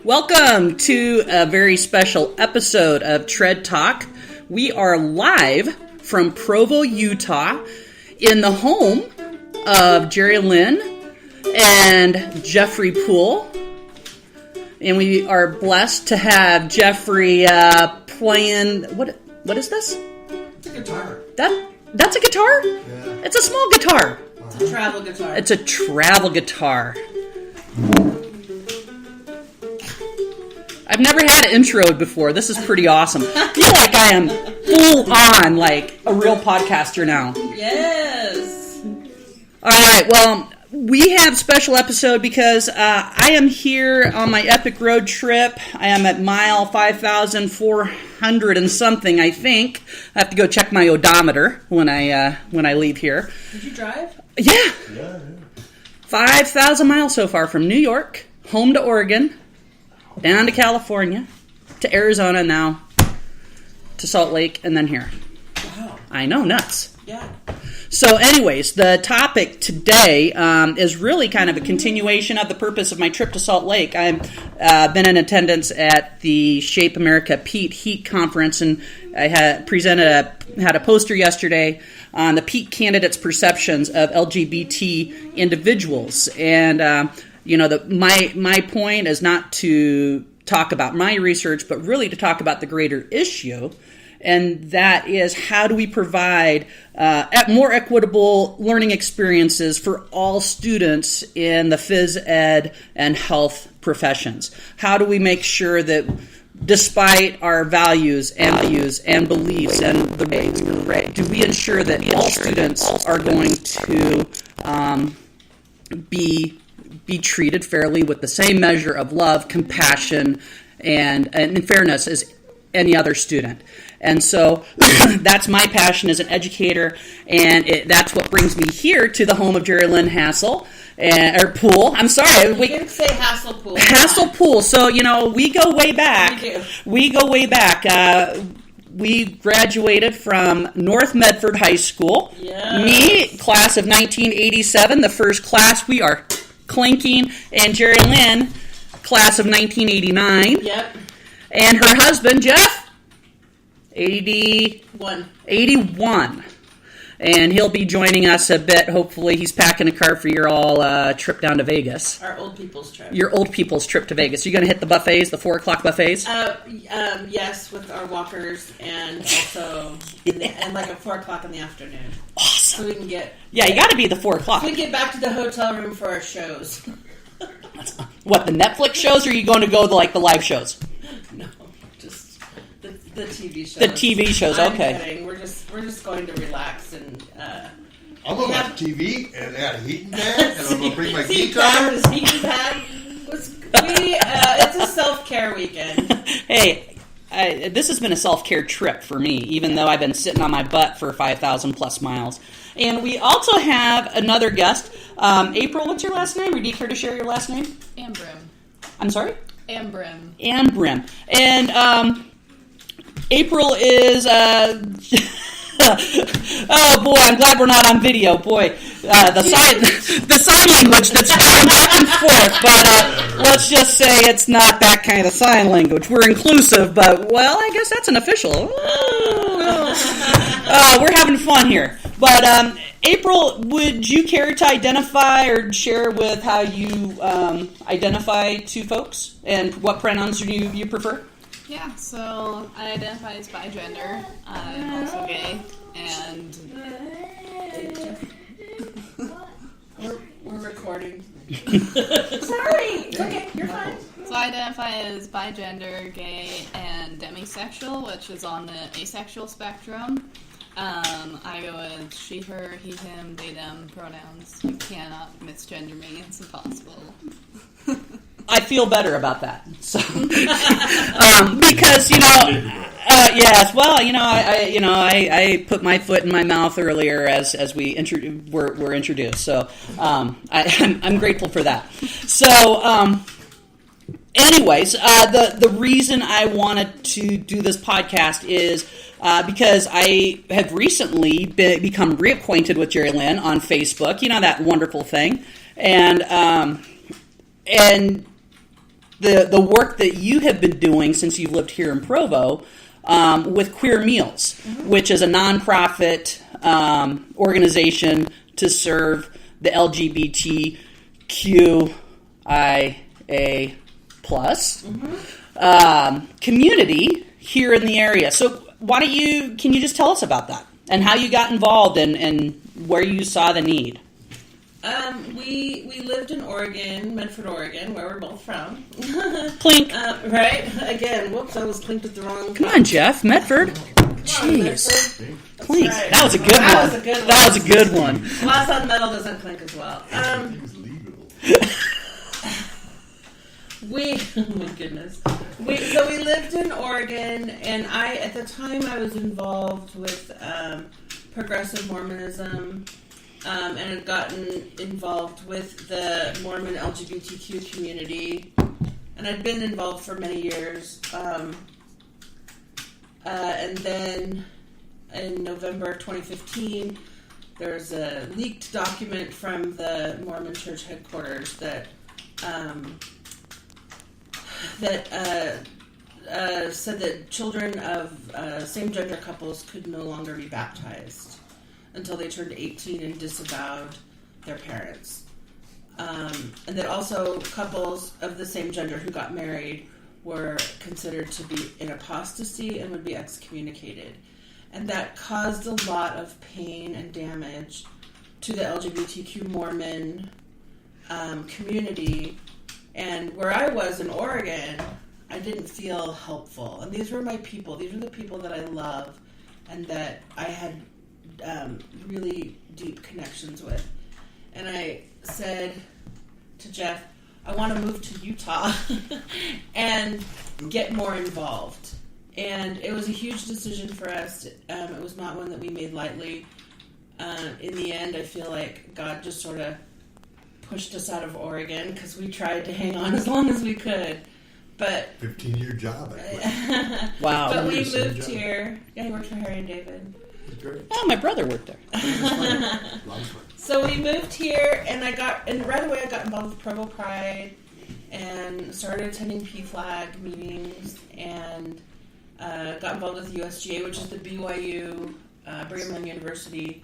Welcome to a very special episode of TreadTalk. We are live from Provo, Utah, in the home of Jerilyn and Jeffrey Pool. And we are blessed to have Jeffrey playing, what is this? It's a guitar. That's a guitar? Yeah. It's a small guitar. It's a travel guitar. It's a travel guitar. I've never had it introed before. This is pretty awesome. I feel like I am full on, like a real podcaster now. Yes. All right, well, we have a special episode because I am here on my epic road trip. I am at mile 5,400 and something, I think. I have to go check my odometer when I leave here. Did you drive? Yeah. 5,000 miles so far from New York, home to Oregon, down to California, to Arizona now, to Salt Lake, and then here. Wow. I know, nuts. Yeah. So anyways, the topic today is really kind of a continuation of the purpose of my trip to Salt Lake. I've been in attendance at the Shape America PHE conference, and I had a poster yesterday on the peak candidates' perceptions of LGBT individuals. And, my point is not to talk about my research, but really to talk about the greater issue. And that is, how do we provide more equitable learning experiences for all students in the phys ed and health professions? How do we make sure that despite our values and beliefs and the ways we're raised, do we ensure that all students are going to be treated fairly with the same measure of love, compassion, and fairness as any other student? And so that's my passion as an educator, and that's what brings me here to the home of Jerilyn or Pool. I'm sorry. We didn't say Hassel Pool. Hassel Pool. So, we go way back. We do. We go way back. We graduated from North Medford High School. Yes. Me, class of 1987, the first class. We are clinking. And Jerilyn, class of 1989. Yep. And her husband, Jeff, 81. And he'll be joining us a bit. Hopefully, he's packing a car for your all trip down to Vegas. Our old people's trip. Your old people's trip to Vegas. You're going to hit the buffets, the 4 o'clock buffets? Yes, with our walkers, and also and like at 4 o'clock in the afternoon. Awesome. So we can get... Yeah, you got to be the 4 o'clock. So we can get back to the hotel room for our shows. What, the Netflix shows, or are you going to go to, the live shows? No, just the TV shows. The TV shows, okay. I'm kidding. We're just going to relax and... I'm going to watch TV and add a heating pad, and I'm going to bring my guitar. It's a self-care weekend. Hey, this has been a self-care trip for me, even though I've been sitting on my butt for 5,000 plus miles. And we also have another guest. April, what's your last name? Or do you care to share your last name? Ambrim. I'm sorry? Ambrim. And April is... oh boy, I'm glad we're not on video. Boy, the sign language that's going back and forth. But let's just say it's not that kind of sign language. We're inclusive, but well, I guess that's an official. We're having fun here. But April, would you care to identify or share with how you identify to folks and what pronouns do you prefer? Yeah, so I identify as bigender. I'm also gay, and we're recording. Sorry, it's okay, you're fine. So I identify as bigender, gay, and demisexual, which is on the asexual spectrum. I go with she, her, he, him, they, them pronouns. You cannot misgender me; it's impossible. I feel better about that. So, because yes, well, I put my foot in my mouth earlier as we were introduced. So, I'm grateful for that. So, anyways, the reason I wanted to do this podcast is because I have recently become reacquainted with Jerilyn on Facebook. You know, that wonderful thing, and and the work that you have been doing since you've lived here in Provo with Queer Meals, which is a nonprofit organization to serve the LGBTQIA plus community here in the area. So can you just tell us about that and how you got involved and where you saw the need? We lived in Oregon, Medford, Oregon, where we're both from. Clink. Right? Again, whoops, I was clinked at the wrong... Come on, Jeff. Medford. Jeez. Clink. Right. That was a good one. That was a good one. Glass on metal doesn't clink as well. It was legal. Oh my goodness. So we lived in Oregon, and at the time I was involved with progressive Mormonism, and had gotten involved with the Mormon LGBTQ community, and I'd been involved for many years. And then in November 2015, there's a leaked document from the Mormon Church headquarters that said that children of same-gender couples could no longer be baptized until they turned 18 and disavowed their parents. And that also couples of the same gender who got married were considered to be in apostasy and would be excommunicated. And that caused a lot of pain and damage to the LGBTQ Mormon community. And where I was in Oregon, I didn't feel helpful. And these were my people. These were the people that I love and that I had really deep connections with. And I said to Jeff, I want to move to Utah and get more involved. And it was a huge decision for us. It was not one that we made lightly. In the end, I feel like God just sort of pushed us out of Oregon because we tried to hang on as long as we could. But 15-year job. Wow. But we moved here. Yeah, he worked for Harry and David. Great. Oh, my brother worked there. So we moved here, and right away I got involved with Provo Pride, and started attending PFLAG meetings, and got involved with USGA, which is the BYU Brigham Young University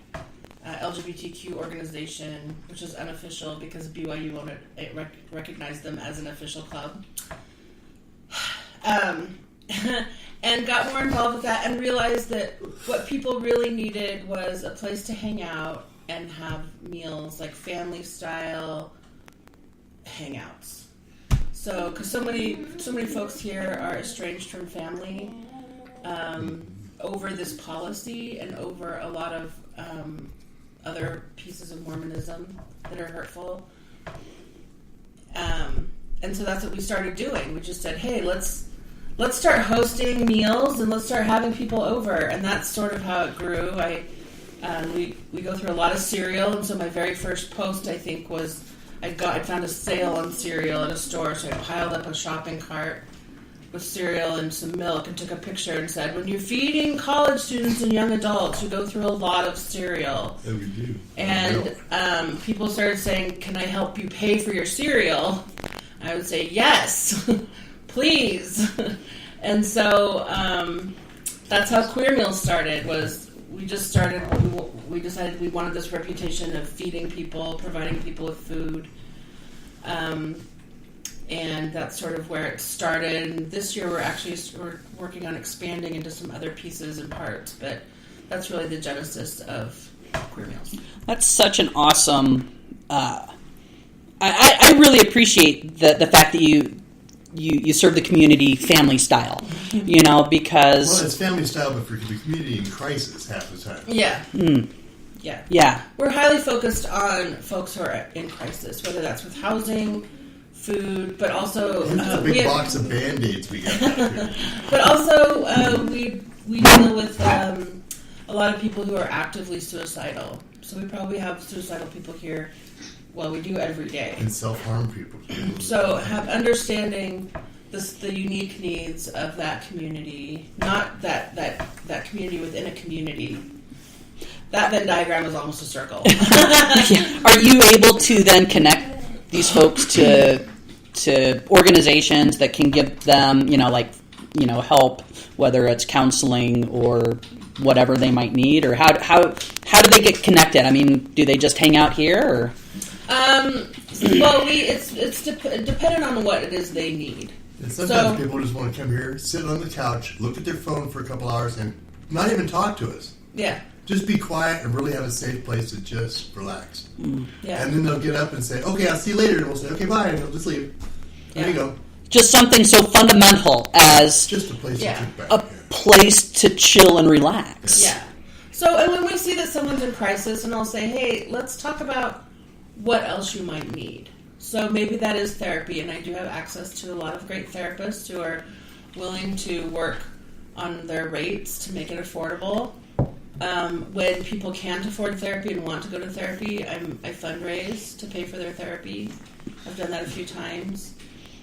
LGBTQ organization, which is unofficial because BYU won't recognize them as an official club. And got more involved with that and realized that what people really needed was a place to hang out and have meals, like family style hangouts. So, because so many folks here are estranged from family over this policy and over a lot of other pieces of Mormonism that are hurtful. And so that's what we started doing. We just said, hey, let's start hosting meals and let's start having people over. And that's sort of how it grew. We go through a lot of cereal, and so my very first post, I think, was I found a sale on cereal at a store, so I piled up a shopping cart with cereal and some milk and took a picture and said, when you're feeding college students and young adults, you go through a lot of cereal. Yeah, we do. And people started saying, can I help you pay for your cereal? I would say, yes, please. And so that's how Queer Meals started. We decided we wanted this reputation of feeding people, providing people with food. And that's sort of where it started. And this year we're working on expanding into some other pieces and parts, but that's really the genesis of Queer Meals. That's such an awesome... I really appreciate the fact that you serve the community family style, because... Well, it's family style, but for the community in crisis half the time. Yeah. Yeah. Yeah. We're highly focused on folks who are in crisis, whether that's with housing, food, but also... a big box of Band-Aids we got back here. But also, we deal with a lot of people who are actively suicidal. So we probably have suicidal people here. Well, we do every day. And self-harm people. So have understanding the unique needs of that community, not that community within a community. That Venn diagram is almost a circle. Yeah. Are you able to then connect these folks to to organizations that can give them, help, whether it's counseling or whatever they might need, or how do they get connected? I mean, do they just hang out here, or? Well, it's dependent on what it is they need. And sometimes people just want to come here, sit on the couch, look at their phone for a couple hours, and not even talk to us. Yeah. Just be quiet and really have a safe place to just relax. Yeah. And then they'll get up and say, okay, I'll see you later. And we'll say, okay, bye. And they'll just leave. There you go. Just something so fundamental as Just a place to kick back. a place to chill and relax. Yeah. So, and when we see that someone's in crisis, and I'll say, hey, let's talk about what else you might need. So maybe that is therapy, and I do have access to a lot of great therapists who are willing to work on their rates to make it affordable. When people can't afford therapy and want to go to therapy, I fundraise to pay for their therapy. I've done that a few times.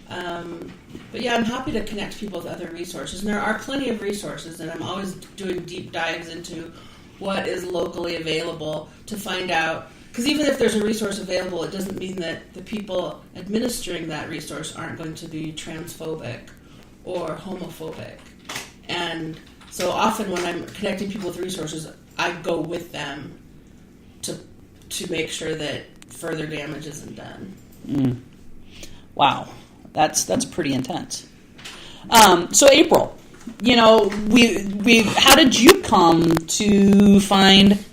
But yeah, I'm happy to connect people with other resources. And there are plenty of resources, and I'm always doing deep dives into what is locally available to find out. Because even if there's a resource available, it doesn't mean that the people administering that resource aren't going to be transphobic or homophobic. And so often when I'm connecting people with resources, I go with them to make sure that further damage isn't done. Wow, that's pretty intense. So April, we how did you come to find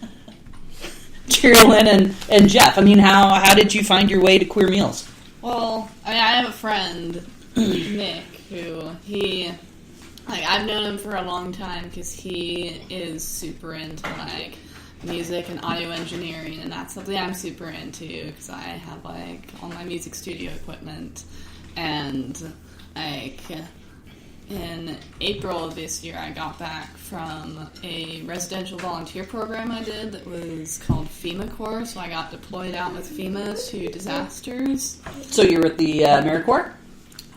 Jerilyn and Jeff? I mean, how did you find your way to Queer Meals? Well, I have a friend, Nick, who I've known him for a long time because he is super into music and audio engineering, and that's something I'm super into because I have all my music studio equipment. And in April of this year, I got back from a residential volunteer program I did that was called FEMA Corps. So I got deployed out with FEMA to disasters. So you were at the AmeriCorps?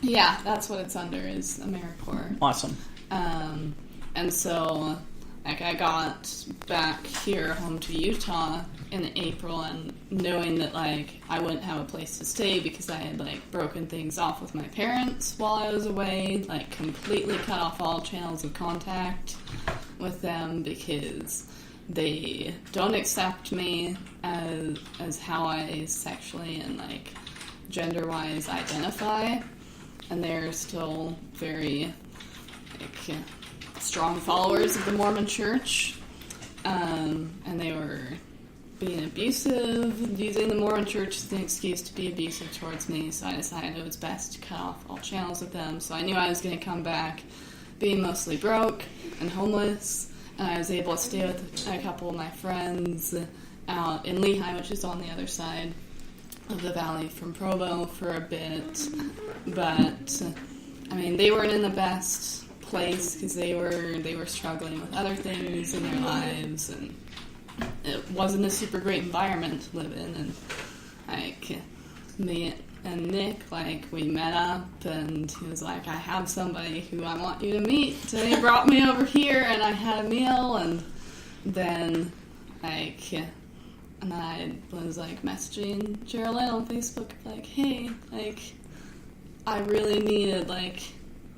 Yeah, that's what it's under, is AmeriCorps. Awesome. And so I got back here home to Utah in April, and knowing that I wouldn't have a place to stay because I had broken things off with my parents while I was away, completely cut off all channels of contact with them because they don't accept me as how I sexually and gender wise identify, and they're still very strong followers of the Mormon Church, and they were being abusive, using the Mormon Church as an excuse to be abusive towards me, so I decided it was best to cut off all channels with them. So I knew I was going to come back being mostly broke and homeless, and I was able to stay with a couple of my friends out in Lehi, which is on the other side of the valley from Provo, for a bit. But they weren't in the best place because they were struggling with other things in their lives, and it wasn't a super great environment to live in. And me and Nick, we met up, and he was like, I have somebody who I want you to meet. So he brought me over here, and I had a meal, and then I was messaging Jerilyn on Facebook, hey, I really needed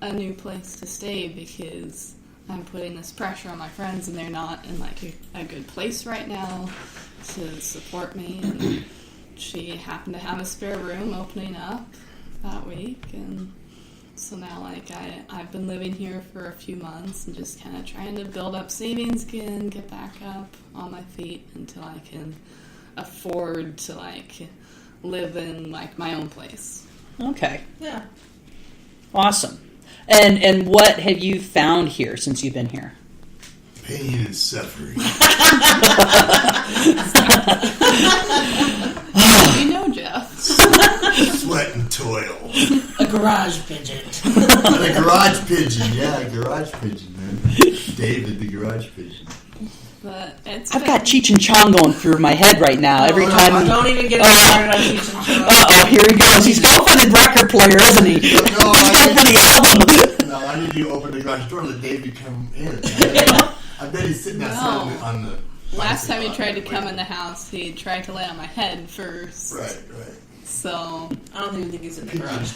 a new place to stay because I'm putting this pressure on my friends and they're not in a good place right now to support me. And she happened to have a spare room opening up that week, and so now I've been living here for a few months and just kind of trying to build up savings again, get back up on my feet until I can afford to live in my own place. Okay. Yeah. Awesome. And what have you found here since you've been here? Pain and suffering. Jeff. Sweat and toil. A garage pigeon. A garage pigeon, yeah, a garage pigeon, man. David the garage pigeon. But I've got Cheech and Chong going through my head right now. Every time. Don't even get started on Cheech and Chong. Uh-oh, here he goes. He's an open record player, isn't he? He's going for the album. No, I need you to open the garage door and let David come in. I bet he's sitting outside on the... Last time he tried to come in the house, he tried to lay on my head first. Right. So I don't even think he's in the garage.